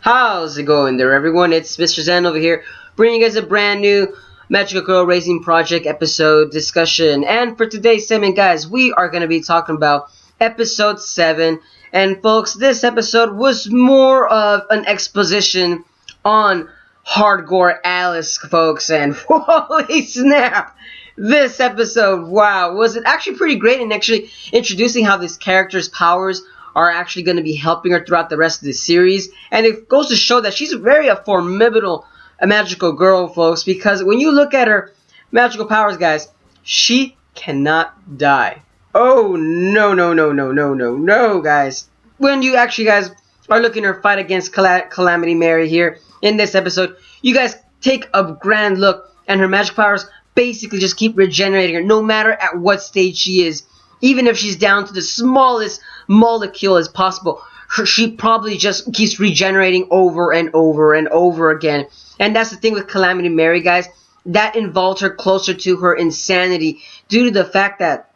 How's it going there, everyone? It's Mr. Zen over here, bringing you guys a brand new Magical Girl Raising Project episode discussion. And for today's segment, guys, we are going to be talking about episode 7. And folks, this episode was more of an exposition on Hardcore Alice, folks. And holy snap! This episode, wow, was it actually pretty great in actually introducing how this character's powers are actually going to be helping her throughout the rest of the series. And it goes to show that she's a formidable magical girl, folks, because when you look at her magical powers, guys, she cannot die. Oh, no, guys. When you actually, guys, are looking at her fight against Calamity Mary here in this episode, you guys take a grand look, and her magic powers basically just keep regenerating her, no matter at what stage she is. Even if she's down to the smallest molecule as possible, she probably just keeps regenerating over and over and over again. And that's the thing with Calamity Mary, guys. That involved her closer to her insanity due to the fact that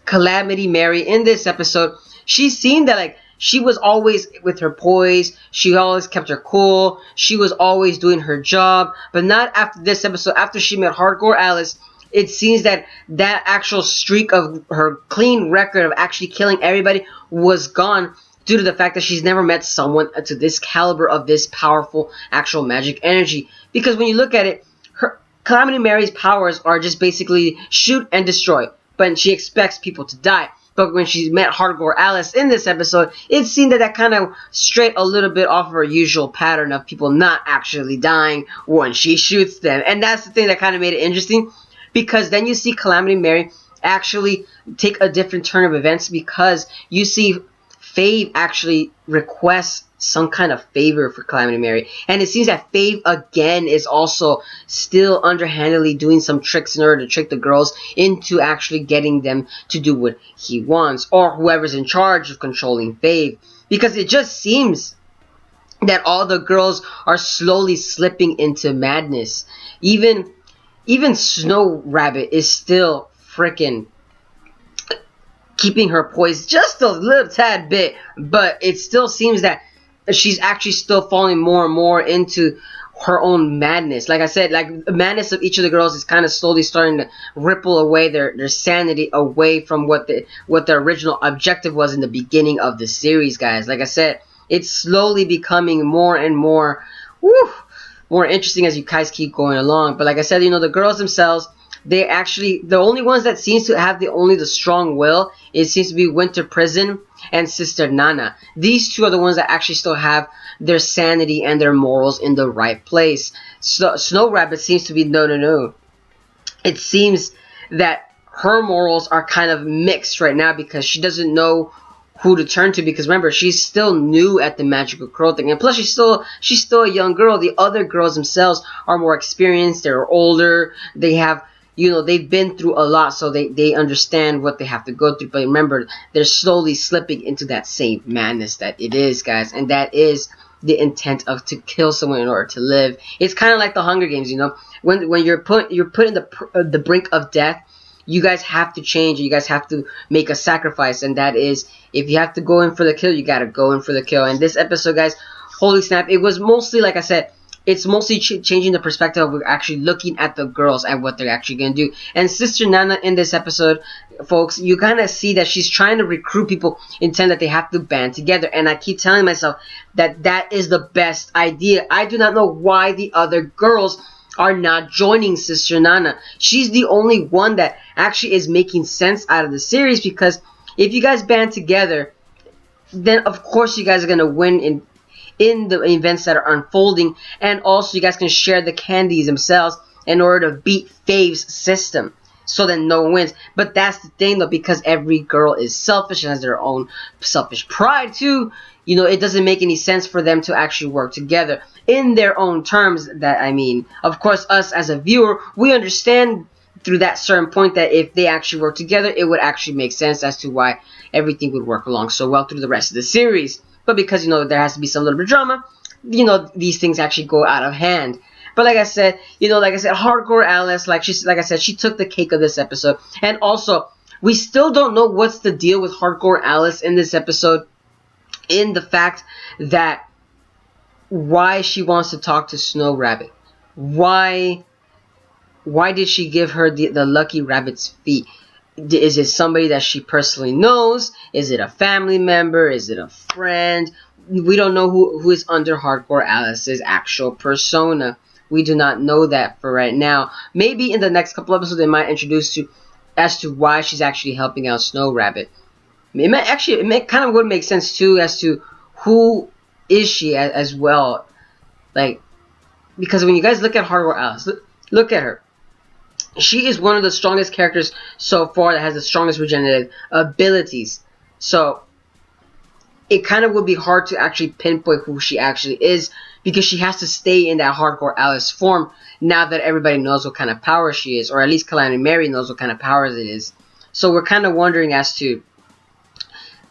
Calamity Mary in this episode, she's seen that like she was always with her poise, she always kept her cool, she was always doing her job, but not after this episode. After she met Hardcore Alice, it seems that that actual streak of her clean record of actually killing everybody was gone due to the fact that she's never met someone to this caliber of this powerful actual magic energy. Because when you look at it, her Calamity Mary's powers are just basically shoot and destroy, but she expects people to die. But when she met Hardcore Alice in this episode, it seemed that kind of strayed a little bit off of her usual pattern of people not actually dying when she shoots them. And that's the thing that kind of made it interesting. Because then you see Calamity Mary actually take a different turn of events, because you see Fave actually requests some kind of favor for Calamity Mary. And it seems that Fave again is also still underhandedly doing some tricks in order to trick the girls into actually getting them to do what he wants, or whoever's in charge of controlling Fave. Because it just seems that all the girls are slowly slipping into madness. Even Snow Rabbit is still freaking keeping her poised just a little tad bit, but it still seems that she's actually still falling more and more into her own madness. Like I said, like the madness of each of the girls is kind of slowly starting to ripple away their sanity away from what the original objective was in the beginning of the series, guys. Like I said, it's slowly becoming more and more more interesting as you guys keep going along. But like I said, the girls themselves, they actually, the only ones that seems to have the strong will, it seems to be Winter Prison and Sister Nana. These two are the ones that actually still have their sanity and their morals in the right place. So Snow Rabbit seems to be no. It seems that her morals are kind of mixed right now, because she doesn't know who to turn to, because remember, she's still new at the magical girl thing, and plus she's still a young girl. The other girls themselves are more experienced, they're older, they have, they've been through a lot, so they understand what they have to go through. But remember, they're slowly slipping into that same madness that it is, guys, and that is the intent of to kill someone in order to live. It's kind of like the Hunger Games, when you're put in the brink of death. You guys have to change. You guys have to make a sacrifice, and that is, if you have to go in for the kill, you gotta go in for the kill. And this episode, guys, holy snap, it was mostly, like I said, it's mostly changing the perspective of actually looking at the girls and what they're actually gonna do. And Sister Nana in this episode, folks, you kind of see that she's trying to recruit people, intent that they have to band together. And I keep telling myself that is the best idea. I do not know why the other girls are not joining Sister Nana. She's the only one that actually is making sense out of the series, because if you guys band together, then of course you guys are gonna win in the events that are unfolding, and also you guys can share the candies themselves in order to beat Fave's system, so that no one wins. But that's the thing, though, because every girl is selfish and has their own selfish pride too. It doesn't make any sense for them to actually work together in their own terms. That, I mean, of course, us as a viewer, we understand through that certain point that if they actually work together, it would actually make sense as to why everything would work along so well through the rest of the series. But because, there has to be some little bit of drama, these things actually go out of hand. But like I said, Hardcore Alice, like I said, she took the cake of this episode. And also, we still don't know what's the deal with Hardcore Alice in this episode, in the fact that why she wants to talk to Snow Rabbit. Why did she give her the lucky rabbit's feet? Is it somebody that she personally knows? Is it a family member? Is it a friend? We don't know who is under Hardcore Alice's actual persona. We do not know that for right now. Maybe in the next couple episodes they might introduce you as to why she's actually helping out Snow Rabbit. It kind of would make sense too as to who is she as well. Like, because when you guys look at Hardcore Alice, look at her. She is one of the strongest characters so far that has the strongest regenerative abilities. So it kind of would be hard to actually pinpoint who she actually is, because she has to stay in that Hardcore Alice form now that everybody knows what kind of power she is, or at least Calamity Mary knows what kind of powers it is. So we're kind of wondering as to,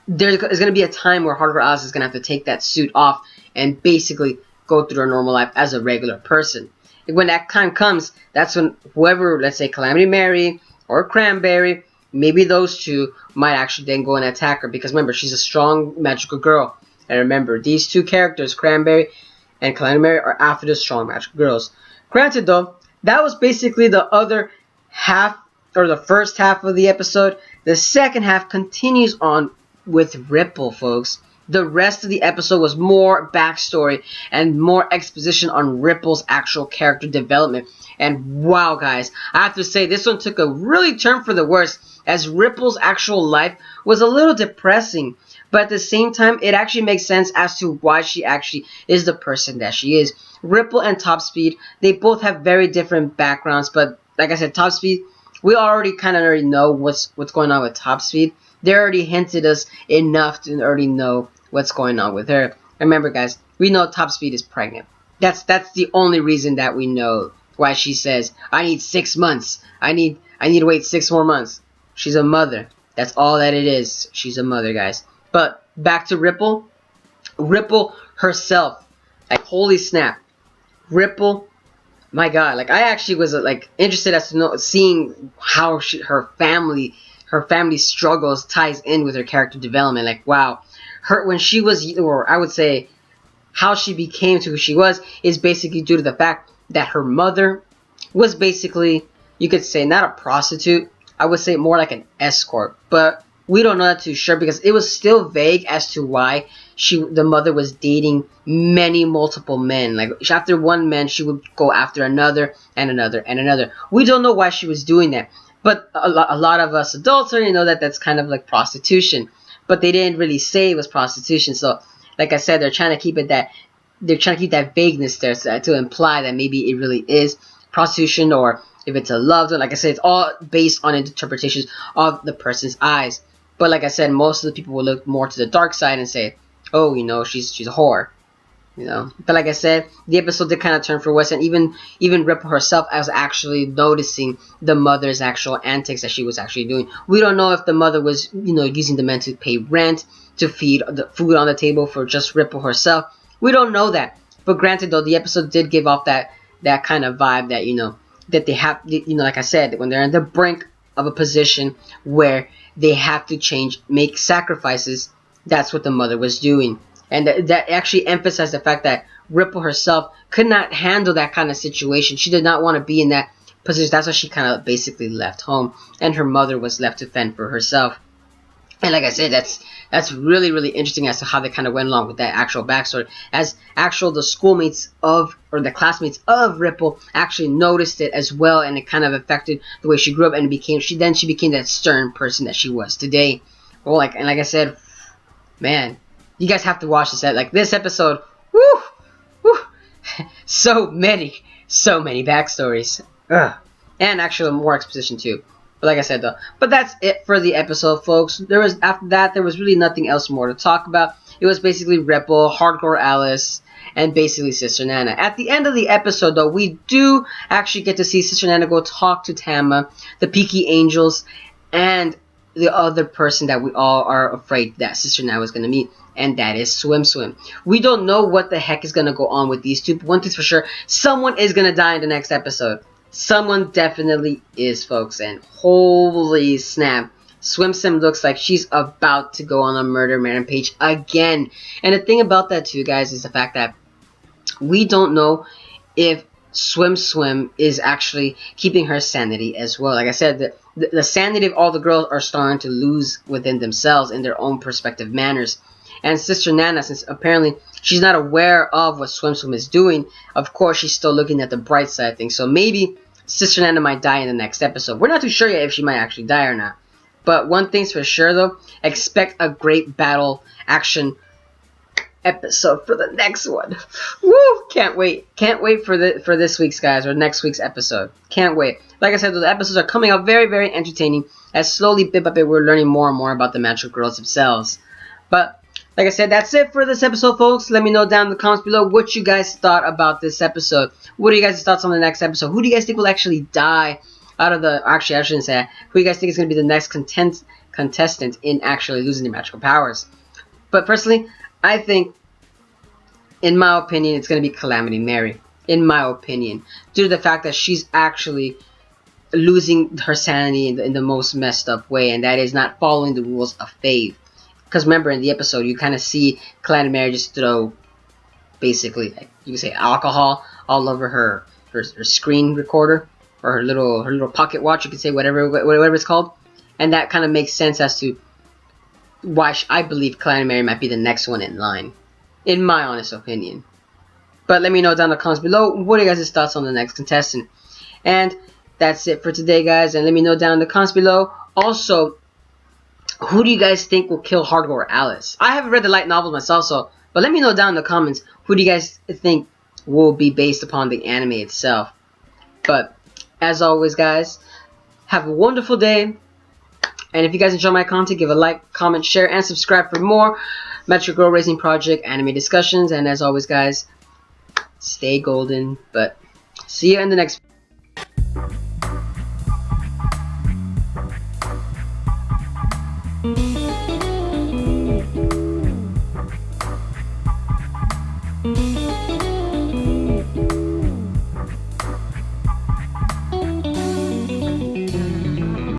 there's going to be a time where Hardcore Alice is going to have to take that suit off and basically go through her normal life as a regular person. When that time comes, that's when whoever, let's say Calamity Mary or Cranberry, maybe those two might actually then go and attack her. Because remember, she's a strong magical girl. And remember, these two characters, Cranberry and Calamity Mary, are after the strong magical girls. Granted though, that was basically the other half, or the first half of the episode. The second half continues on with Ripple, folks. The rest of the episode was more backstory and more exposition on Ripple's actual character development. And wow, guys, I have to say this one took a really turn for the worse, as Ripple's actual life was a little depressing. But at the same time, it actually makes sense as to why she actually is the person that she is. Ripple and Top Speed, they both have very different backgrounds. But like I said, Top Speed, we already know what's going on with Top Speed. They already hinted us enough to already know what's going on with her. Remember, guys, we know Top Speed is pregnant. That's the only reason that we know why she says, I need 6 months. I need to wait 6 more months. She's a mother. That's all that it is. She's a mother, guys. But back to Ripple. Ripple herself. Like, holy snap. Ripple, my God. Like, I actually was like interested as to seeing how her family struggles ties in with her character development. Like, wow, when she was, or I would say how she became to who she was, is basically due to the fact that her mother was basically, you could say, not a prostitute, I would say more like an escort. But we don't know that too sure, because it was still vague as to why the mother was dating multiple men. Like, after one man, she would go after another and another and another. We don't know why she was doing that. But a lot of us adults already know that that's kind of like prostitution. But they didn't really say it was prostitution. So, like I said, they're trying to keep that vagueness there, to imply that maybe it really is prostitution, or if it's a loved one. Like I said, it's all based on interpretations of the person's eyes. But like I said, most of the people will look more to the dark side and say, oh, she's a whore. But like I said, the episode did kind of turn for worse, and even Ripple herself was actually noticing the mother's actual antics that she was actually doing. We don't know if the mother was, using the men to pay rent, to feed the food on the table for just Ripple herself. We don't know that. But granted, though, the episode did give off that kind of vibe that, that they have, like I said, when they're on the brink of a position where they have to make sacrifices, that's what the mother was doing. And that actually emphasized the fact that Ripple herself could not handle that kind of situation. She did not want to be in that position. That's why she kind of basically left home, and her mother was left to fend for herself. And like I said, that's really, really interesting as to how they kind of went along with that actual backstory. As the schoolmates or the classmates of Ripple actually noticed it as well, and it kind of affected the way she grew up, and she became that stern person that she was today. Well, like I said, man, you guys have to watch this. Like, this episode, woo, so many backstories. Ugh. And actually more exposition too. But like I said, though, but that's it for the episode, folks. After that, there was really nothing else more to talk about. It was basically Ripple, Hardcore Alice, and basically Sister Nana. At the end of the episode, though, we do actually get to see Sister Nana go talk to Tama, the Peaky Angels, and the other person that we all are afraid that Sister Nana was going to meet, and that is Swim Swim. We don't know what the heck is going to go on with these two, but one thing's for sure, someone is going to die in the next episode. Someone definitely is, folks, and holy snap, Swim Swim looks like she's about to go on a murder rampage again. And the thing about that too, guys, is the fact that we don't know if Swim is actually keeping her sanity as well. Like I said, the sanity of all the girls are starting to lose within themselves in their own perspective manners. And Sister Nana, since apparently she's not aware of what Swim is doing, of course she's still looking at the bright side of things. So maybe Sister Nana might die in the next episode. We're not too sure yet if she might actually die or not. But one thing's for sure though, expect a great battle action episode for the next one. Woo! Can't wait. Can't wait for this week's, guys, or next week's episode. Can't wait. Like I said, the episodes are coming out very, very entertaining, as slowly, bit by bit, we're learning more and more about the magical girls themselves. But like I said, that's it for this episode, folks. Let me know down in the comments below what you guys thought about this episode. What are you guys' thoughts on the next episode? Who do you guys think will actually die out of the... Actually, I shouldn't say that. Who do you guys think is going to be the next contestant in actually losing their magical powers? But personally, I think, in my opinion, it's going to be Calamity Mary. In my opinion. Due to the fact that she's actually losing her sanity in the most messed up way. And that is not following the rules of faith. Because remember, in the episode, you kind of see Calamity Mary just throw, basically, like, you can say alcohol all over her screen recorder. Or her little pocket watch, you can say, whatever it's called. And that kind of makes sense as to why I believe Calamity Mary might be the next one in line. In my honest opinion. But let me know down in the comments below, what are you guys' thoughts on the next contestant. And that's it for today, guys. And let me know down in the comments below. Also, who do you guys think will kill Hardcore Alice? I haven't read the light novels myself, but let me know down in the comments who do you guys think will be based upon the anime itself. But as always, guys, have a wonderful day. And if you guys enjoy my content, give a like, comment, share, and subscribe for more Magical Girl Racing Project anime discussions. And as always, guys, stay golden. But see you in the next